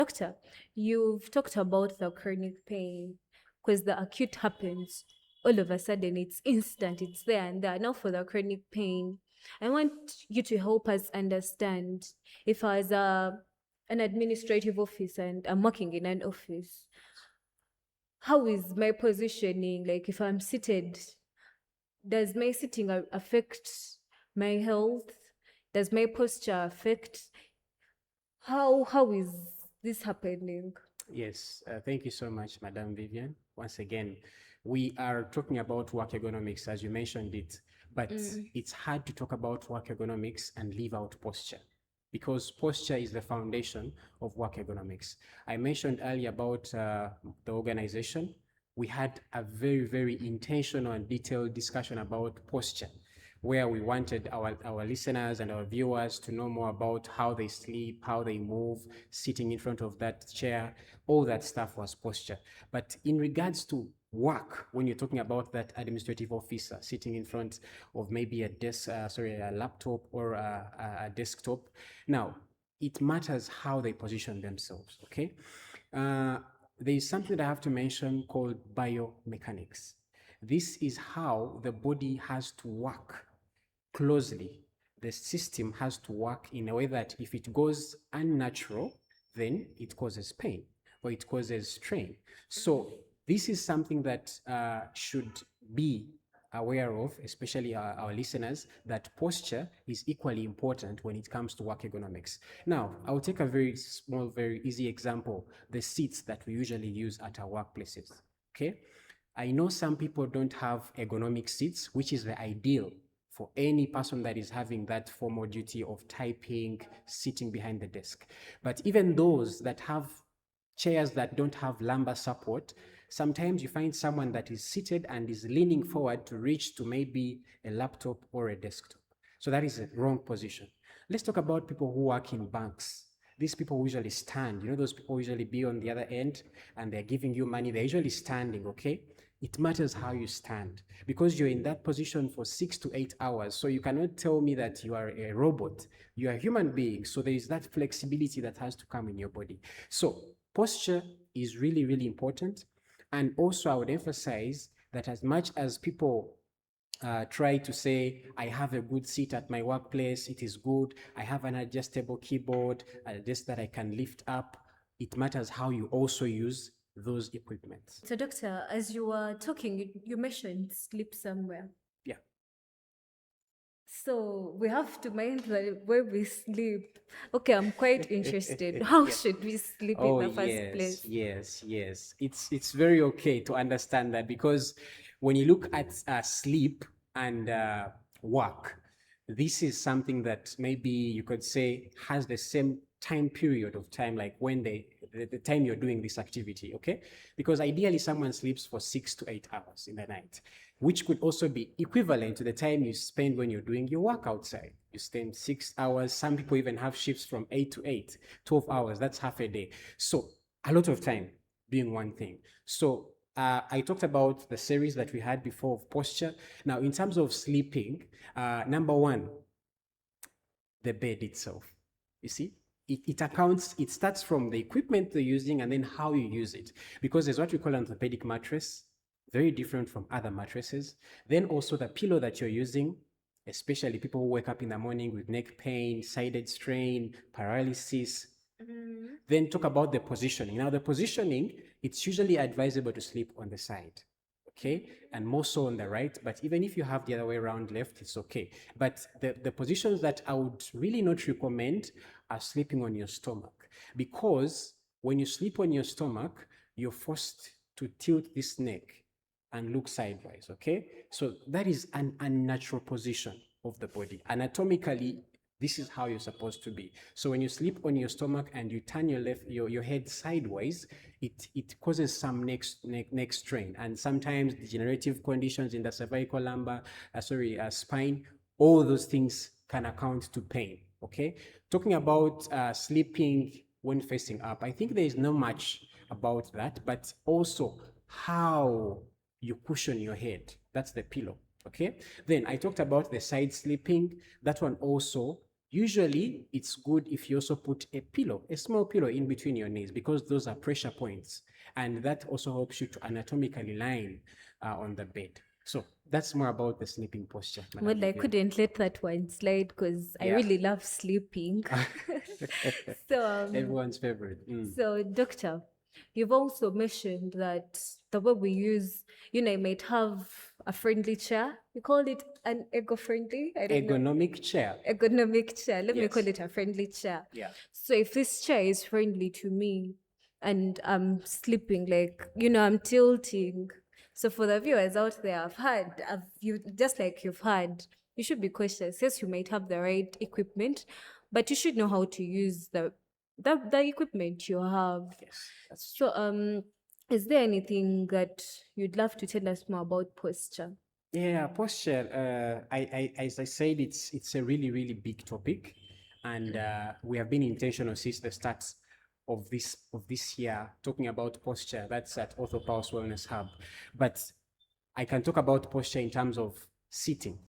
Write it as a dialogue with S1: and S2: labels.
S1: Doctor, you've talked about the chronic pain because the acute happens all of a sudden, it's instant, it's there and there. Now, for the chronic pain, I want you to help us understand if I was an administrative office and I'm working in an office, how is my positioning? Like, if I'm seated, does my sitting affect my health? Does my posture affect? How is this happening?
S2: Yes, thank you so much, Madam Vivian. Once again, we are talking about work ergonomics, as you mentioned it, but it's hard to talk about work ergonomics and leave out posture because posture is the foundation of work ergonomics. I mentioned earlier about the organization. We had a very, very intentional and detailed discussion about posture where we wanted our listeners and our viewers to know more about how they sleep, how they move, sitting in front of that chair, all that stuff was posture. But in regards to work, when you're talking about that administrative officer sitting in front of maybe a laptop or a desktop, now it matters how they position themselves, okay? Uh, there is something that I have to mention called biomechanics. This is how the body has to work closely. The system has to work in a way that if it goes unnatural, then it causes pain or it causes strain. So this is something that should be aware of, especially our listeners, that posture is equally important when it comes to work ergonomics. Now, I'll take a very small, very easy example, the seats that we usually use at our workplaces, okay? I know some people don't have ergonomic seats, which is the ideal for any person that is having that formal duty of typing, sitting behind the desk. But even those that have chairs that don't have lumbar support, sometimes you find someone that is seated and is leaning forward to reach to maybe a laptop or a desktop. So that is a wrong position. Let's talk about people who work in banks. These people usually stand. You know, those people usually be on the other end and they're giving you money. They're usually standing, okay? It matters how you stand because you're in that position for 6 to 8 hours. So you cannot tell me that you are a robot. You are a human being. So there is that flexibility that has to come in your body. So posture is really, really important. And also, I would emphasize that as much as people try to say, I have a good seat at my workplace, it is good, I have an adjustable keyboard, a desk that I can lift up, it matters how you also use those equipments.
S1: So, doctor, as you were talking, you mentioned sleep somewhere.
S2: Yeah.
S1: So we have to mind that where we sleep. Okay, I'm quite interested. How
S2: Yeah.
S1: should we sleep in
S2: Oh
S1: the first
S2: yes,
S1: place?
S2: yes, yes. It's very okay to understand that because when you look at sleep and work, this is something that maybe you could say has the same time period of time, like when the time you're doing this activity, okay? Because ideally someone sleeps for 6 to 8 hours in the night, which could also be equivalent to the time you spend when you're doing your work outside. You spend 6 hours. Some people even have shifts from 8 to 8, 12 hours. That's half a day. So a lot of time doing one thing. So I talked about the series that we had before of posture. Now, in terms of sleeping, number one, the bed itself. You see, it starts from the equipment they're using and then how you use it. Because there's what we call an orthopedic mattress, very different from other mattresses. Then also the pillow that you're using, especially people who wake up in the morning with neck pain, sided strain, paralysis. Then talk about the positioning. Now, the positioning, it's usually advisable to sleep on the side, okay? And more so on the right, but even if you have the other way around left, it's okay. But the positions that I would really not recommend are sleeping on your stomach because when you sleep on your stomach, you're forced to tilt this neck and look sideways, okay? So that is an unnatural position of the body. Anatomically, this is how you're supposed to be. So when you sleep on your stomach and you turn your head sideways, it causes some neck strain and sometimes degenerative conditions in the cervical lumbar, spine. All those things can account to pain. Okay, talking about sleeping when facing up, I think there is not much about that, but also how you cushion your head. That's the pillow. Okay. Then I talked about the side sleeping. That one also Usually, it's good if you also put a pillow, a small pillow in between your knees, because those are pressure points. And that also helps you to anatomically line on the bed. So that's more about the sleeping posture. Madam
S1: Well, I
S2: Vivian.
S1: couldn't let that one slide because I
S2: Yeah.
S1: really love sleeping. So,
S2: Everyone's favorite. Mm.
S1: so, doctor, you've also mentioned that the way we use, you know, you might have a friendly chair. You call it an ego-friendly? I don't know.
S2: Ergonomic chair.
S1: Ergonomic chair. Let me call
S2: Yes.
S1: it a friendly chair.
S2: Yeah.
S1: So if this chair is friendly to me and I'm sleeping, like, you know, I'm tilting. So for the viewers out there, you just like you've had, you should be cautious. Yes, you might have the right equipment, but you should know how to use the equipment you have.
S2: Yes. That's
S1: So is there anything that you'd love to tell us more about posture?
S2: Yeah, posture. As I said, it's a really really big topic, and we have been intentional since the start of this year talking about posture. That's at Orthopulse Wellness Hub, but I can talk about posture in terms of sitting.